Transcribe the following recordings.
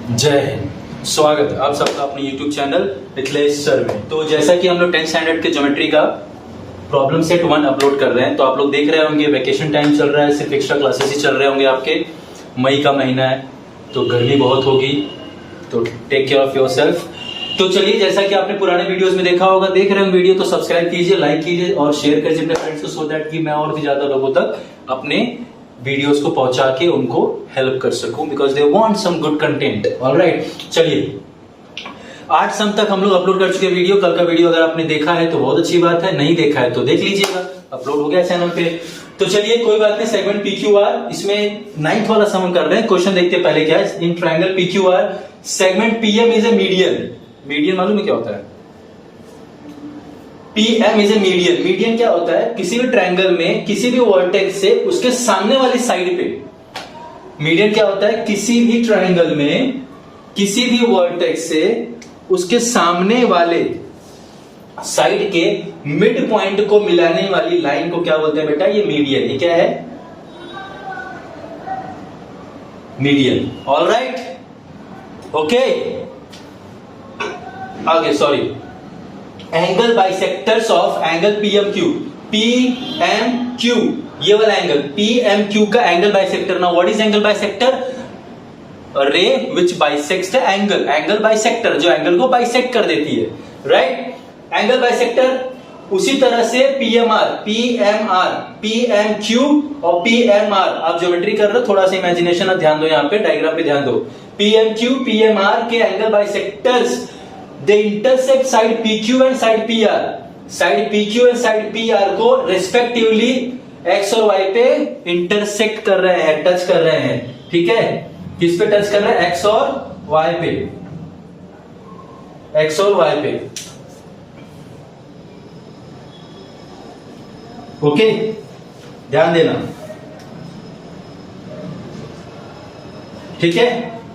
जय हिंद। स्वागत है आप सबका अपने YouTube चैनल मिथिलेश सर में। तो जैसा कि हम लोग 10th स्टैंडर्ड के ज्योमेट्री का प्रॉब्लम सेट 1 अपलोड कर रहे हैं, तो आप लोग देख रहे होंगे वैकेशन टाइम चल रहा है, सिर्फ एक्स्ट्रा क्लासेस ही चल रहे होंगे आपके। मई का महीना है तो गर्मी बहुत होगी, तो take care of yourself. तो चलिए, जैसा कि आपने पुराने वीडियोस में देखा होगा, देख रहे हो वीडियो तो सब्सक्राइब कीजिए, लाइक कीजिए और शेयर कीजिए अपने फ्रेंड्स को, सो दैट कि मैं और भी ज्यादा लोगों तक अपने वीडियोस को पहुंचा के उनको हेल्प कर सकूं, because they want some good content. Alright, चलिए 8 सम तक हम लोग अपलोड कर चुके वीडियो। कल का वीडियो अगर आपने देखा है तो बहुत अच्छी बात है, नहीं देखा है तो देख लीजिएगा, अपलोड हो गया चैनल पे। तो चलिए कोई बात नहीं, सेगमेंट PQR, इसमें 9th वाला सम कर रहे हैं। क्वेश्चन देखते हैं पहले क्या है। In triangle PQR segment PM is a median. Median मालूम है क्या होता है? PM is a median. Median क्या होता है? किसी भी ट्रायंगल में किसी भी वर्टेक्स से उसके सामने वाली साइड पे, मीडियन क्या होता है? किसी भी ट्रायंगल में किसी भी वर्टेक्स से उसके सामने वाले साइड के मिड पॉइंट को मिलाने वाली लाइन को क्या बोलते हैं बेटा? ये मीडियन। ये क्या है? मीडियन। Alright, okay. आगे sorry, angle bisectors of angle PMQ। PMQ ये वाला एंगल PMQ का एंगल बाइसेक्टर। ना what is angle bisector? Ray which bisects the angle. Angle bisector जो एंगल को बाइसेक्ट कर देती है, राइट? Angle bisector. उसी तरह से PMR, PMQ और PMR। आप ज्योमेट्री कर रहे हो, थोड़ा सा इमेजिनेशन ध्यान दो, यहाँ पे डायग्राम पे ध्यान दो। PMQ PMR के angle bisectors they intersect side PQ and side PR। Side PQ and side PR को रेस्पेक्टिवली X और Y पे इंटरसेक्ट कर रहे हैं, टच कर रहे हैं। ठीक है, किस पे टच कर रहे हैं? X और Y पे। X और Y पे, ओके, ध्यान देना। ठीक है,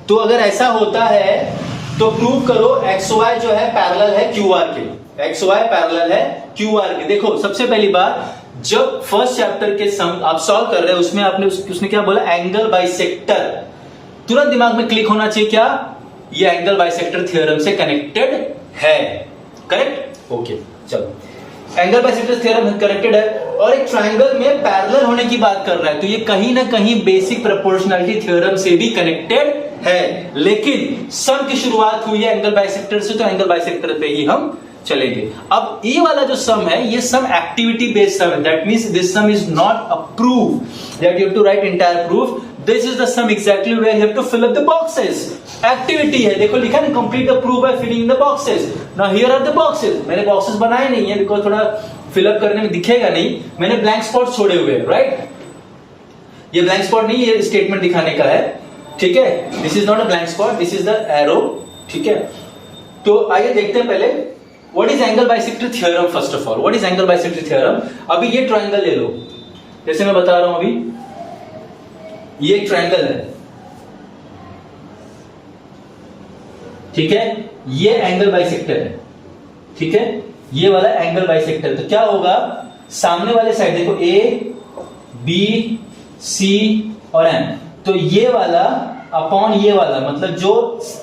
तो अगर ऐसा होता है तो प्रूव करो XY जो है पैरेलल है QR के। XY पैरेलल है QR के। देखो सबसे पहली बात, जब फर्स्ट चैप्टर के सम आप सॉल्व कर रहे हैं उसमें आपने उसने क्या बोला? Angle bisector. तुरंत दिमाग में क्लिक होना चाहिए क्या? ये एंगल बाइसेक्टर थ्योरम से कनेक्टेड है। करेक्ट? ओके, चलो, एंगल बाइसेक्टर थ्योरम कनेक्टेड है और एक ट्रायंगल में पैरेलल होने की बात कर रहा है, तो ये कहीं ना कहीं बेसिक प्रोपोर्शनैलिटी थ्योरम से भी कनेक्टेड है। लेकिन सम की शुरुआत हुई है एंगल बाइसेक्टर से, तो एंगल बाइसेक्टर पे ही हम चलेंगे। अब ये वाला जो सम है, ये सम एक्टिविटी बेस्ड सम है। That means this sum is not a proof that you have to write entire proof. This is the sum exactly where you have to fill up the boxes. Activity है, देखो लिखा है complete the proof by filling the boxes. Now here are the boxes. मैंने boxes बनाए नहीं है because थोड़ा fill up करने में दिखेगा नहीं, मैंने ब्लैंक स्पॉट छोड़े हुए हैं, राइट? ये ब्लैंक स्पॉट नहीं, ये स्टेटमेंट दिखाने का है। ठीक है, this is not a blank spot, this is the arrow. ठीक है, तो आइए देखते हैं पहले what is angle bisector theorem. First of all, what is angle bisector theorem? अभी ये ट्रायंगल ले लो, जैसे मैं बता रहा हूं अभी, ये एक ट्रायंगल है। ठीक है, ये एंगल बाइसेक्टर है। ठीक है, ये वाला एंगल बाइसेक्टर। तो क्या होगा? सामने वाले साइड देखो, A B C और M, तो ये वाला अपॉन ये वाला, मतलब जो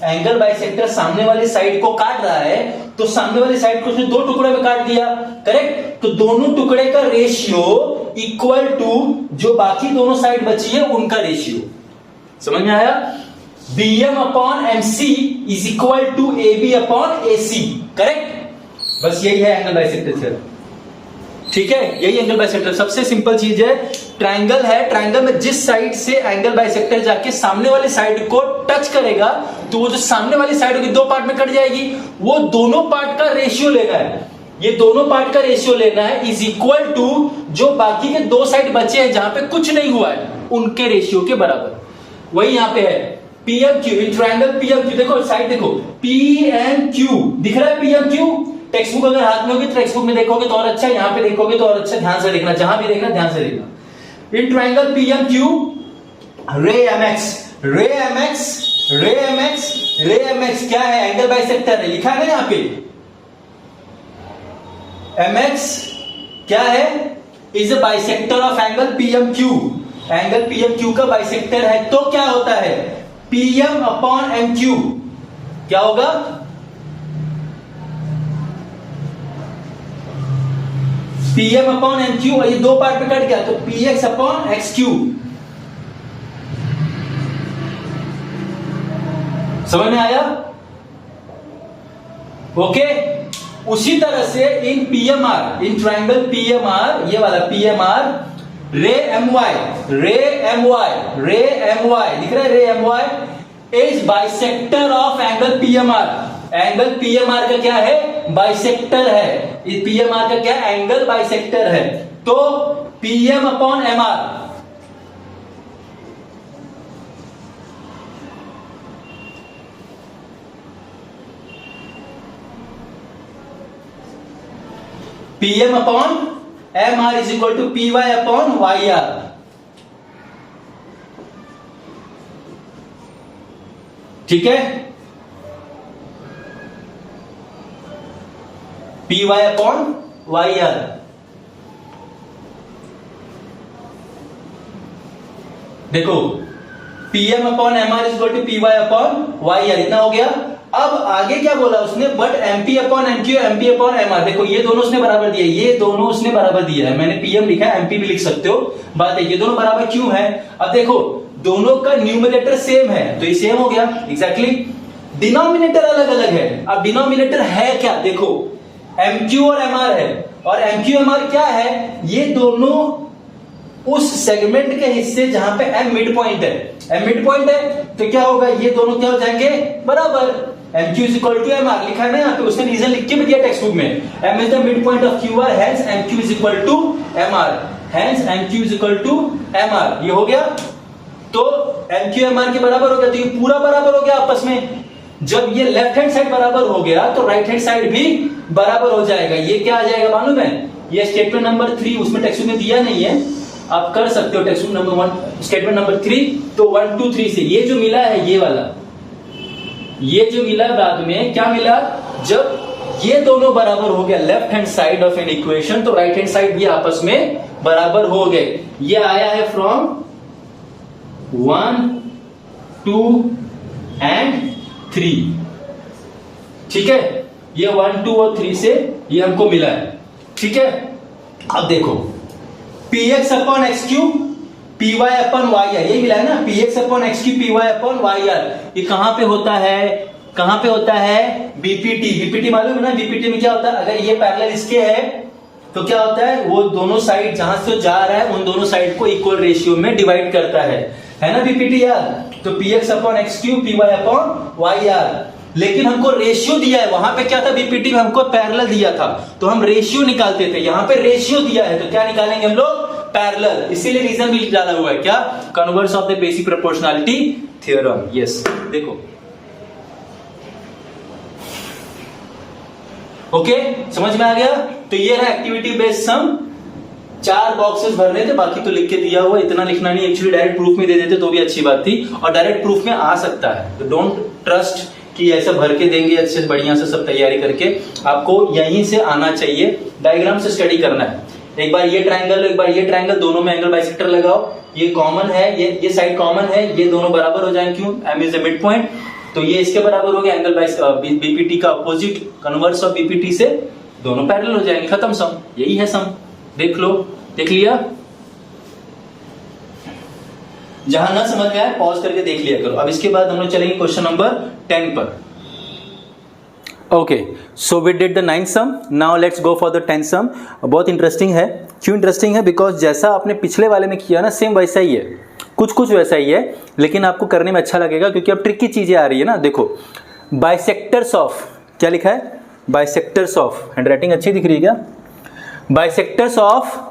एंगल बाइसेक्टर सामने वाली साइड को काट रहा है, तो सामने वाली साइड को उसने 2 टुकड़े में काट दिया। करेक्ट? तो दोनों टुकड़े का रेशियो इक्वल टू जो बाकी दोनों साइड बची है उनका रेशियो। समझ में आया? BM upon MC is equal to AB upon AC। Correct? बस यही है एंगल बाइसेक्टर थ्योरम। ठीक है, यही एंगल बाइसेक्टर। सबसे सिंपल चीज है, ट्रायंगल है, ट्रायंगल में जिस साइड से एंगल बाइसेक्टर जाके सामने वाली साइड को टच करेगा, तो वो जो सामने वाली साइड होगी 2 पार्ट में कट जाएगी, वो दोनों पार्ट का रेशियो लेना है। ये दोनों पार्ट का रेशियो लेना है इज इक्वल टू जो बाकी के 2 साइड बचे हैं जहां पे कुछ नहीं हुआ है उनके रेशियो के बराबर। वही यहां पे है PMQ। इन ट्रायंगल PMQ देखो, साइड देखो, PMQ दिख रहा है। PMQ टेक्स्ट बुक अगर हाथ में होगी, टेक्स्ट बुक में देखोगे तो और अच्छा, यहां पे देखोगे तो और अच्छा। ध्यान से देखना, जहां भी देखना ध्यान से देखना। इन ट्रायंगल PMQ रे MX क्या है? एंगल बाइसेक्टर है, लिखा है ना यहाँ पे। MX क्या है? Is a bisector of angle PMQ। Angle PMQ का बाइसेक्टर है, तो क्या होता है? PM अपॉन MQ क्या होगा? PM अपॉन MQ, और ये दो पार्ट में कट गया तो PX अपॉन XQ। समझ में आया? ओके। उसी तरह से इन PMR, इन ट्राइंगल PMR, ये वाला PMR, रे MY दिख रहा है, रे MY is bisector of angle PMR। Angle PMR का क्या है? बाइसेक्टर है। इस PMR का क्या? एंगल बाइसेक्टर है। तो PM upon MR, PM upon MR is equal to PY upon YR। ठीक है, PY अपॉन YR। देखो PM upon MR is equal to PY upon YR, इतना हो गया। अब आगे क्या बोला उसने? But MP upon MQ, MP upon MR। देखो ये दोनों उसने बराबर दिया, ये दोनों उसने बराबर दिया है। मैंने PM लिखा है, MP भी लिख सकते हो, बात है ये दोनों बराबर क्यों है? अब देखो दोनों का न्यूमरेटर सेम है तो ये सेम हो गया एग्जैक्टली। डिनोमिनेटर अलग अलग है। अब डिनोमिनेटर है क्या? देखो MQ और MR है, और MQ MR क्या है? ये दोनों उस सेगमेंट के हिस्से जहां पे M मिड पॉइंट है। M मिड पॉइंट है तो क्या होगा? ये दोनों क्या हो जाएंगे? बराबर। MQ is equal to MR लिखा है ना यहाँ पे, उसने रीजन लिख के भी दिया टेक्स्ट बुक में। M is the mid point of QR, hence MQ is equal to MR, hence MQ is equal to MR। ये हो गया, तो MQ MR के बराबर हो गया, तो ये पूरा बराबर हो गया आपस में। जब ये लेफ्ट हैंड साइड बराबर हो गया तो राइट हैंड साइड भी बराबर हो जाएगा। ये क्या आ जाएगा मालूम है? ये स्टेटमेंट नंबर 3 उसमें टेक्स्ट बुक में दिया नहीं है, आप कर सकते हो text book number 1 statement number 3। तो 1 2 3 से ये जो मिला है, ये वाला, ये जो मिला बाद में क्या मिला? जब ये दोनों बराबर हो गया left hand side of an equation, तो राइट हैंड साइड भी आपस में बराबर हो गए। ये आया है फ्रॉम 1 2 एंड 3। ठीक है, ये 1 2 और 3 से ये हमको मिला है। ठीक है, अब देखो PX upon XQ PY upon YR, ये मिला है ना, PX upon XQ PY upon YR। ये कहां पे होता है? कहां पे होता है? BPT मालूम है ना? BPT में क्या होता है? अगर ये पैरेलल इसके है तो क्या होता है? वो दोनों साइड जहां से जा रहा है उन दोनों साइड को इक्वल रेशियो में डिवाइड करता है ना BPT यार? तो PX upon XQ PY upon YR। लेकिन हमको रेशियो दिया है, वहां पे क्या था? BPT में हमको पैरेलल दिया था तो हम रेशियो निकालते थे, यहां पे रेशियो दिया है तो क्या निकालेंगे हम लोग? पैरेलल। इसीलिए रीजन भी डाला हुआ है क्या? Converse of the basic proportionality theorem. Yes, देखो ओके, समझ में आ गया? तो ये रहा एक्टिविटी बेस्ड सम। 4 बॉक्सेस भरने थे, बाकी तो लिख के दिया हुआ, इतना लिखना नहीं। एक्चुअली डायरेक्ट प्रूफ में दे देते तो भी अच्छी बात थी, और डायरेक्ट प्रूफ में आ सकता है, तो डोंट ट्रस्ट कि ऐसा भर के देंगे अच्छे से बढ़िया से सब तैयारी करके। आपको यहीं से आना चाहिए, डायग्राम से स्टडी करना है। एक बार ये ट्रायंगल, एक बार ये ट्रायंगल, दोनों में एंगल बाइसेक्टर लगाओ। ये कॉमन है, ये साइड कॉमन है, ये दोनों बराबर हो जाएंगे। क्यों? M is the mid point, तो ये इसके बराबर हो गया। एंगल BPT का अपोजिट कन्वर्स ऑफ BPT से दोनों पैरेलल हो जाएंगे। खत्म सम, यही है सम। देख लो, देख लिया? जहां ना समझ में आए पॉज करके देख लिया करो। अब इसके बाद हम लोग चलेंगे क्वेश्चन नंबर 10 पर। Okay, so we did the 9th sum, now let's go for the 10th sum. बहुत इंटरेस्टिंग है। क्यों इंटरेस्टिंग है? बिकॉज जैसा आपने पिछले वाले में किया ना, सेम वैसा ही है, कुछ वैसा ही है, लेकिन आपको करने में अच्छा लगेगा क्योंकि अब ट्रिकी चीजें आ रही है ना। देखो बाइसेक्टर्स ऑफ, क्या लिखा है? बाइसेक्टर्स ऑफ, हैंडराइटिंग अच्छी दिख रही है क्या? Bisectors of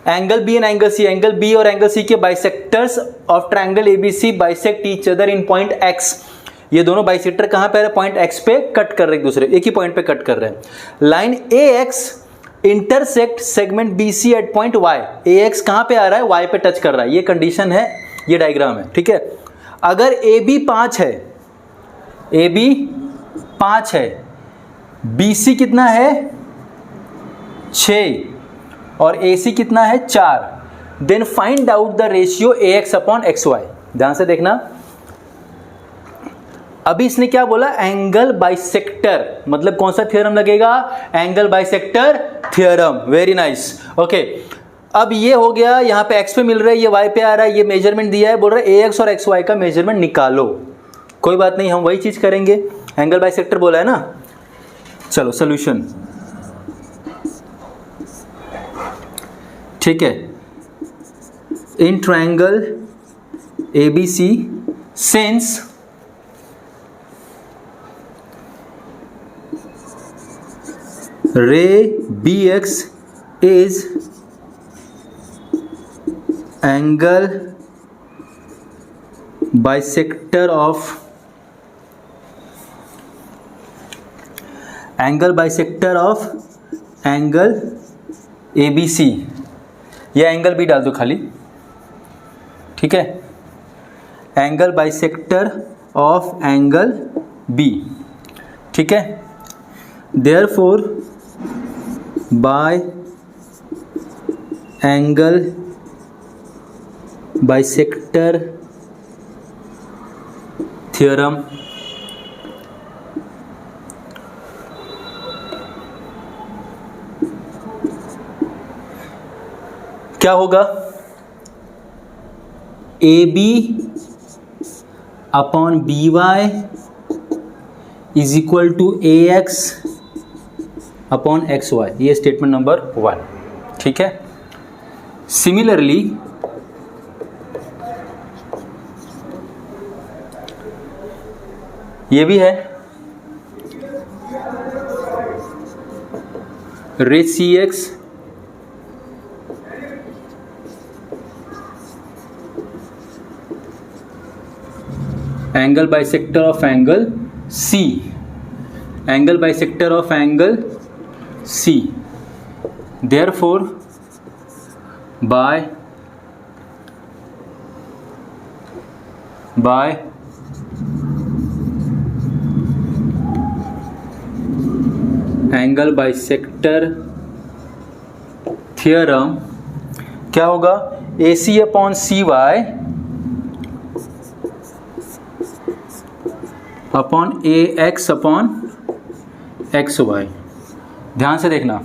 angle B and angle C, angle B और एंगल सी के bisectors of triangle ABC bisect each other in point X. ये दोनों बाइसेक्टर कहां पे है? पॉइंट एक्स पे कट कर रहे हैं, एक दूसरे एक ही पॉइंट पे कट कर रहे हैं। Line A X intersect segment B C at point Y. A X कहां पे आ रहा है? वाई पे टच कर रहा है। ये कंडीशन है, ये डायग्राम है। ठीक है, अगर ए बी 5 है, ए बी 5 है, बी सी कितना है? 6 और ए सी कितना है? 4। Then find out the ratio A X upon X Y. ध्यान से देखना, अभी इसने क्या बोला, एंगल बाइसेक्टर, मतलब कौन सा थ्योरम लगेगा, angle bisector theorem. Very nice, okay. अब ये हो गया, यहाँ पे x पे मिल रहा है, ये y पे आ रहा है, ये मेजरमेंट दिया है, बोल रहा है ax और xy का मेजरमेंट निकालो। कोई बात नहीं, हम वही चीज करेंगे, एंगल बाइसेक्टर बोला है ना। चलो सॉल्यूशन, ठीक है। In triangle ABC since ray BX is angle bisector of angle ABC, या एंगल B डाल दो खाली, ठीक है, angle bisector of angle B, ठीक है। Therefore by angle bisector theorem क्या होगा, AB upon BY is equal to AX upon XY, ये स्टेटमेंट नंबर 1, ठीक है। सिमिलरली ये भी है, ray CX angle bisector of angle C, angle bisector of angle C, therefore by angle bisector theorem क्या होगा, AC upon CY upon AX upon XY। ध्यान से देखना,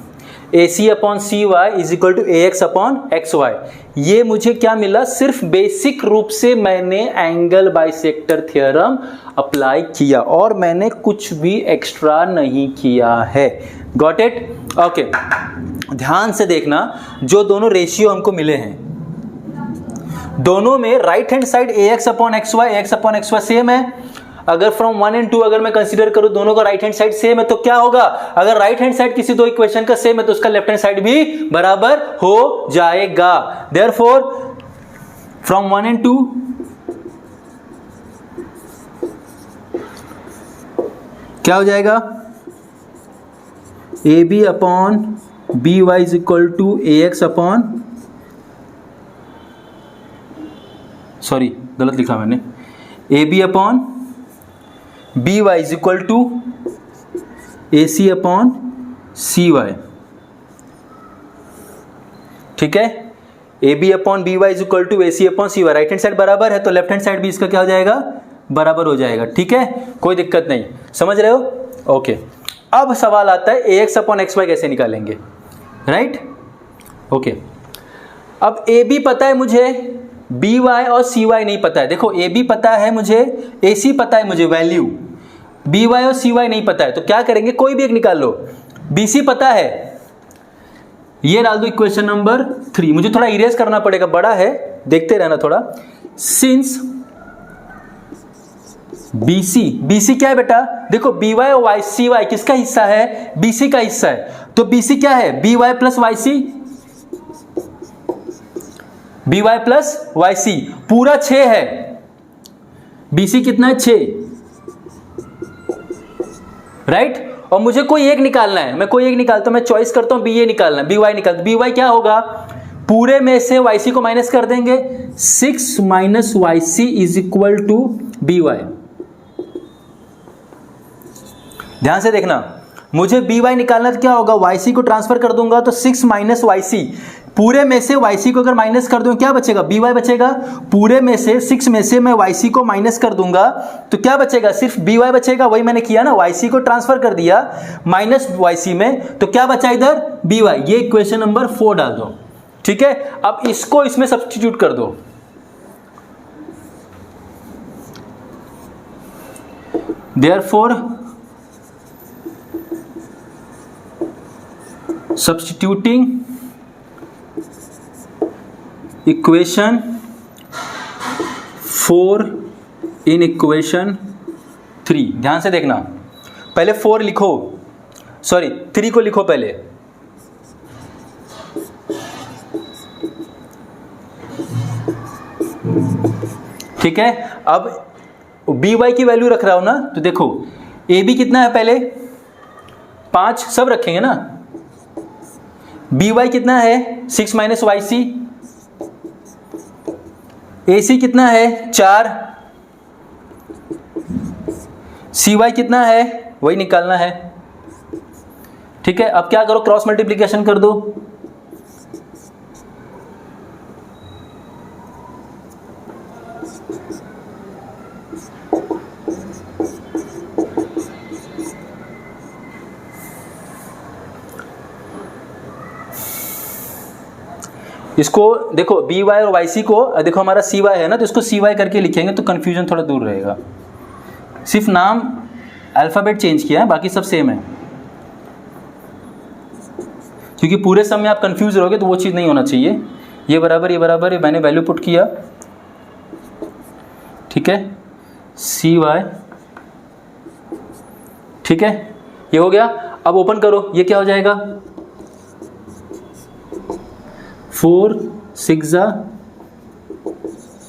AC upon CY is equal to AX upon XY। ये मुझे क्या मिला, सिर्फ बेसिक रूप से मैंने एंगल बाइसेक्टर थ्योरम अप्लाई किया और मैंने कुछ भी एक्स्ट्रा नहीं किया है। Got it, okay. ध्यान से देखना, जो दोनों रेशियो हमको मिले हैं, दोनों में right hand side AX upon XY same है। अगर फ्रॉम 1 and 2 अगर मैं कंसीडर करूं दोनों का राइट हैंड साइड सेम है तो क्या होगा, अगर राइट हैंड साइड किसी दो इक्वेशन का सेम है तो उसका लेफ्ट हैंड साइड भी बराबर हो जाएगा। देयरफॉर फ्रॉम 1 and 2 क्या हो जाएगा, AB upon BY is equal to AX upon, sorry गलत लिखा मैंने, AB upon BY is equal to AC upon CY, ठीक है। AB upon BY is equal to AC upon CY, right hand side बराबर है तो लेफ्ट हैंड साइड भी इसका क्या हो जाएगा, बराबर हो जाएगा, ठीक है, कोई दिक्कत नहीं, समझ रहे हो, ओके। अब सवाल आता है AX अपॉन XY कैसे निकालेंगे, राइट, ओके। अब AB पता है मुझे, BY और CY नहीं पता है। देखो AB पता है मुझे, AC पता है मुझे वैल्यू, BY और CY नहीं पता है, तो क्या करेंगे, कोई भी एक निकाल लो। BC पता है, ये डाल दो इक्वेशन नंबर 3। मुझे थोड़ा इरेज करना पड़ेगा, बड़ा है, देखते रहना थोड़ा। सिंस BC क्या है बेटा, देखो BY और CY किसका हिस्सा है, BC का हिस्सा है, तो BC क्या है, BY plus YC, BY plus YC पूरा 6 है। BC कितना है, 6, राइट। और मुझे कोई एक निकालना है, मैं कोई एक निकालता हूं, मैं चॉइस करता हूं BA निकालना, BY निकालता, BY क्या होगा, पूरे में से YC को माइनस कर देंगे, 6 minus YC is equal to BY। ध्यान से देखना, मुझे BY निकालना तो क्या होगा, YC को ट्रांसफर कर दूंगा तो 6 माइनस YC, पूरे में से yc को अगर माइनस कर दूं क्या बचेगा, by बचेगा। पूरे में से 6 में से मैं yc को माइनस कर दूंगा तो क्या बचेगा, सिर्फ by बचेगा। वही मैंने किया ना, yc को ट्रांसफर कर दिया माइनस yc में, तो क्या बचा इधर, by। ये इक्वेशन नंबर 4 डाल दो, ठीक है। अब इसको इसमें सब्स्टिट्यूट कर दो, therefore substituting equation 4 in equation 3, ध्यान से देखना, पहले 4 लिखो, सॉरी 3 को लिखो पहले, ठीक है। अब by की वैल्यू रख रहा हूं ना, तो देखो ab कितना है, पहले 5 सब रखेंगे ना, by कितना है 6 माइनस yc, ac कितना है 4, cy कितना है वही निकालना है, ठीक है। अब क्या करो, क्रॉस मल्टीप्लिकेशन कर दो, इसको देखो by और yc को, देखो हमारा cy है ना, तो इसको cy करके लिखेंगे तो कंफ्यूजन थोड़ा दूर रहेगा। सिर्फ नाम अल्फाबेट चेंज किया है, बाकी सब सेम है, क्योंकि पूरे सम में आप कंफ्यूज रहोगे तो वो चीज़ नहीं होना चाहिए। ये बराबर ये मैंने वैल्यू पुट किया, ठीक है, cy, ठीक है, ये हो गया। अब ओपन करो, ये क्या हो जाएगा, 4 6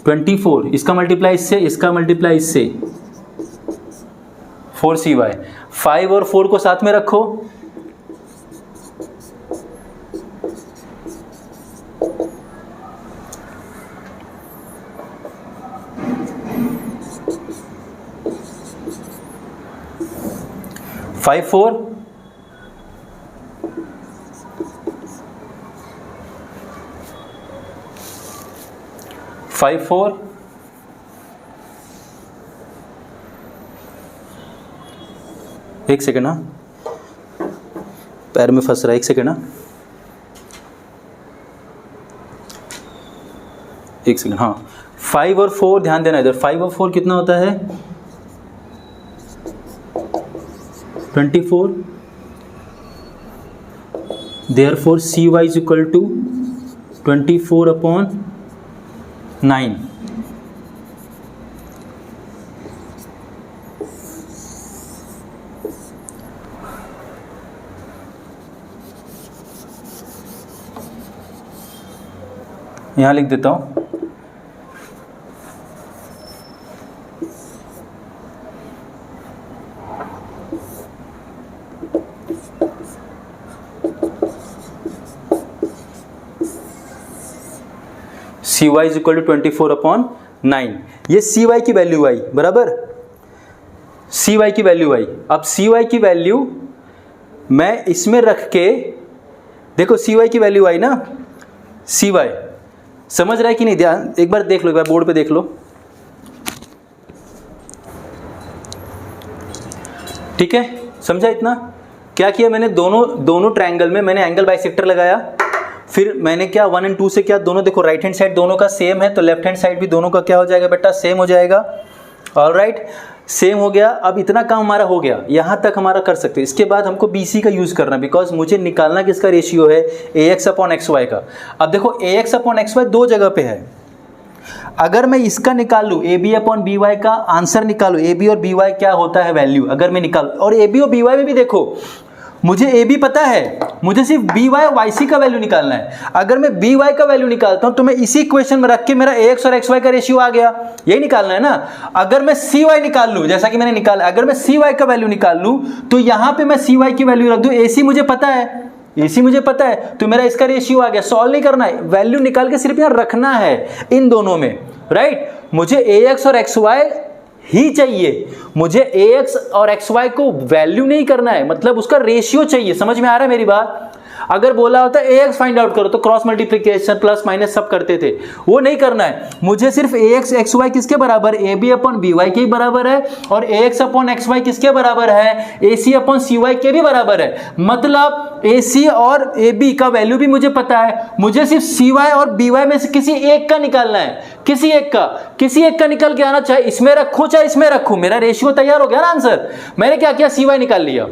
24, इसका मल्टीप्लाई इससे, इसका मल्टीप्लाई इससे, 4cy। 5 और 4 को साथ में रखो, फाइव 4 5 4 एक सेकेंड, हाँ पैर में फंस रहा है, एक सेकेंड, हाँ एक सेकेंड, हाँ 5 और 4 ध्यान देना इधर, 5 और 4 कितना होता है 24, therefore cy is equal to 24/9। यहाँ लिख देता हूँ, cy इज इक्वल टू 24/9। ये cy की वैल्यू आई, बराबर, cy की वैल्यू आई। अब cy की वैल्यू मैं इसमें रख के, देखो cy की वैल्यू आई ना, cy समझ रहा है कि नहीं, ध्यान एक बार देख लो, एक बार बोर्ड पे देख लो, ठीक है, समझा इतना। क्या किया मैंने, दोनों ट्रायंगल में मैंने एंगल बाइसेक्टर लगाया, फिर मैंने क्या 1 और 2 से क्या, दोनों देखो राइट हैंड साइड दोनों का सेम है, तो लेफ्ट हैंड साइड भी दोनों का क्या हो जाएगा बेटा, सेम हो जाएगा। ऑलराइट, सेम हो गया। अब इतना काम हमारा हो गया, यहाँ तक हमारा कर सकते हैं। इसके बाद हमको BC का यूज़ करना, बिकॉज मुझे निकालना किसका रेशियो है, AX/XY का। अब देखो AX/XY दो जगह पे है, अगर मैं इसका निकाल लूँ AB/BY का आंसर निकालू, AB और BY क्या होता है वैल्यू, अगर मैं निकाल, और AB और BY में भी देखो मुझे AB पता है, मुझे सिर्फ BY और YC का वैल्यू निकालना है। अगर मैं BY का वैल्यू निकालता हूं तो मैं इसी इक्वेशन में रख के मेरा AX और XY का रेशियो आ गया, यही निकालना है ना। अगर मैं CY निकाल लूं, जैसा कि मैंने निकाला, अगर मैं CY का वैल्यू निकाल लूं तो यहां पे मैं CY की वैल्यू रख दूं, AC मुझे पता है, AC मुझे पता है, तो मेरा इसका रेशियो आ गया। सॉल्व नहीं करना है, वैल्यू निकाल के सिर्फ यहां रखना है इन दोनों में, राइट। मुझे AX और XY ही चाहिए, मुझे AX और XY को वैल्यू नहीं करना है, मतलब उसका रेशियो चाहिए। समझ में आ रहा है मेरी बात। अगर बोला होता ax फाइंड आउट करो तो क्रॉस मल्टीप्लिकेशन प्लस माइनस सब करते थे, वो नहीं करना है। मुझे सिर्फ ax xy किसके बराबर, ab अपॉन by के बराबर है, और ax अपॉन xy किसके बराबर है, ac अपॉन cy के भी बराबर है। मतलब ac और ab का वैल्यू भी मुझे पता है, मुझे सिर्फ cy और by में से किसी एक का निकालना है, किसी एक का निकल के आना, चाहे इसमें रखूं चाहे इसमें रखूं, मेरा रेशियो तैयार हो गया ना आंसर। मैंने क्या किया, cy निकाल लिया।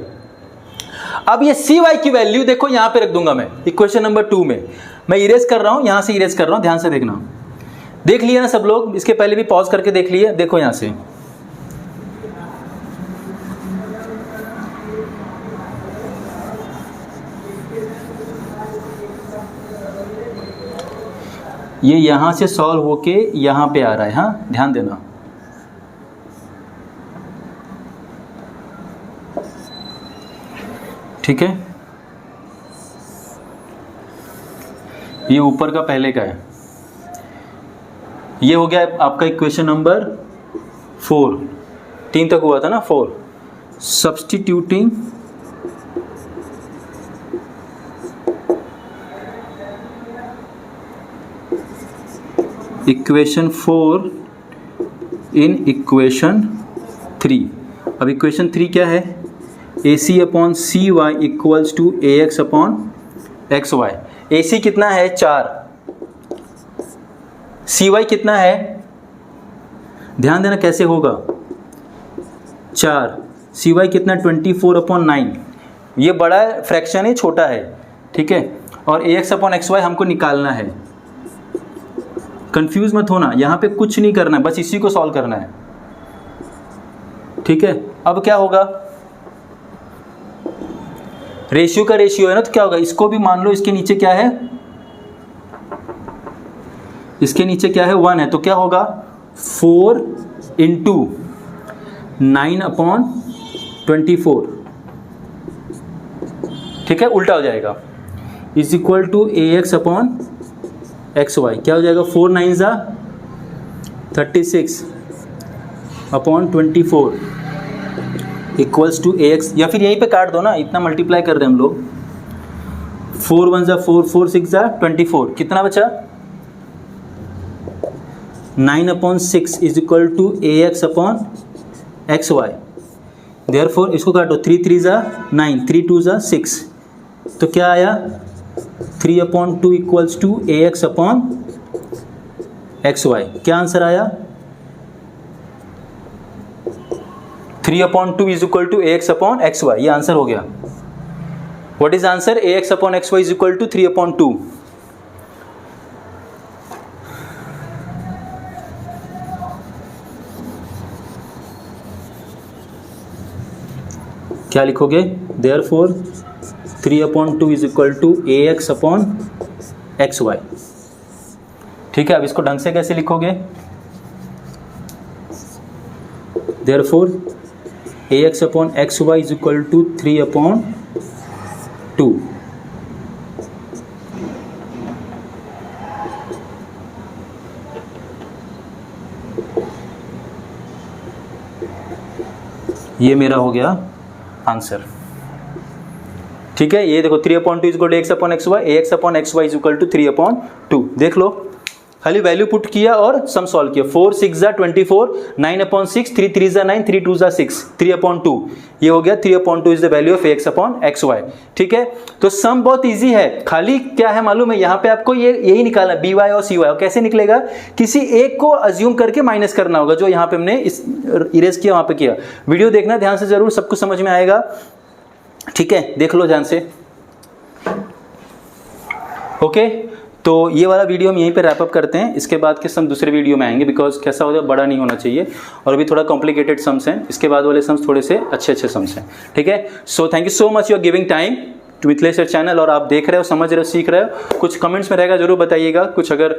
अब ये cy की वैल्यू देखो यहां पे रख दूंगा मैं इक्वेशन नंबर 2 में। मैं इरेज कर रहा हूं, यहां से इरेज कर रहा हूं, ध्यान से देखना। देख लिया ना सब लोग, इसके पहले भी पॉज करके देख लिए, देखो यहां से ये यहां से सॉल्व होके यहां पे आ रहा है, हाँ ध्यान देना। ठीक है, ये ऊपर का पहले का है, ये हो गया आपका इक्वेशन नंबर 4, 3 तक हुआ था ना 4। Substituting equation 4 in equation 3। अब इक्वेशन 3 क्या है, AC upon cy equals to AX upon XY। AC कितना है 4, CY कितना है, ध्यान देना कैसे होगा, 4, CY कितना 24 अपॉन 9। ये बड़ा फ्रैक्शन है, छोटा है, ठीक है, और AX अपॉन XY हमको निकालना है। कंफ्यूज मत होना, यहाँ पे कुछ नहीं करना है, बस इसी को सॉल्व करना है, ठीक है। अब क्या होगा, रेशियो का रेशियो है ना, तो क्या होगा, इसको भी मान लो इसके नीचे क्या है, इसके नीचे क्या है 1 है, तो क्या होगा 4 इंटू 9 अपॉन 24, ठीक है, उल्टा हो जाएगा, is equal to AX upon XY। क्या हो जाएगा, 4 9 जा 36 अपॉन 24 इक्वल्स टू AX, या फिर यहीं पे काट दो ना, इतना मल्टीप्लाई कर रहे हैं हम लोग, 4 1 जा 4, 4 6 जा 24, कितना बचा 9 upon 6 is equal to AX upon XY। Therefore इसको काटो, 3 3 जा 9, 3 2 जा 6, तो क्या आया 3 upon 2 equals to AX upon XY। क्या आंसर आया, 3 upon 2 is equal to AX upon XY, ये आंसर हो गया। What is answer, AX upon XY is equal to 3 upon 2। क्या लिखोगे, therefore 3 upon 2 is equal to AX upon XY, ठीक है। अब इसको ढंग से कैसे लिखोगे, therefore AX upon XY is equal to 3 upon 2। ये मेरा हो गया आंसर, ठीक है। ये देखो 3 upon 2 is equal to AX upon XY, AX upon XY is equal to 3 upon 2। देख लो, खाली वैल्यू पुट किया और सम सॉल्व किया। 4 6 जा 24, 9 अपॉन 6, 3 3 जा 9, 3 2 जा 6, 3 अपॉन 2, ये हो गया 3 upon 2 is the value of AX upon XY, ठीक है। तो सम बहुत इजी है, खाली क्या है मालूम है, यहाँ पे आपको ये यही निकालना है BY और CY। और कैसे निकलेगा, किसी एक को अज्यूम करके माइनस करना होगा, जो यहाँ पे हमने इस इरेज किया वहाँ पे किया। वीडियो देखना ध्यान से जरूर, सब कुछ समझ में आएगा, ठीक है, देख लो ध्यान से, ओके। तो ये वाला वीडियो हम यहीं पे रैप अप करते हैं, इसके बाद के सम दूसरे वीडियो में आएंगे, बिकॉज कैसा होता है, बड़ा नहीं होना चाहिए और अभी थोड़ा कॉम्प्लिकेटेड सम्स हैं, इसके बाद वाले सम्स थोड़े से अच्छे सम्स हैं, ठीक है। So thank you so much, you are giving time to Mithilesh channel, और आप देख रहे हो, समझ रहे हो, सीख रहे हो। कुछ कमेंट्स में रहेगा जरूर बताइएगा, कुछ अगर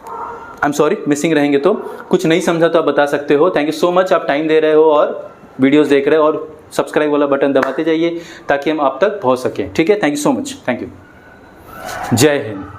आई एम सॉरी मिसिंग रहेंगे तो, कुछ नहीं समझा तो आप बता सकते हो। थैंक यू सो मच, आप टाइम दे रहे हो और वीडियोज़ देख रहे हो, और सब्सक्राइब वाला बटन दबाते जाइए ताकि हम आप तक पहुँच सकें, ठीक है। Thank you so much, thank you, जय हिंद।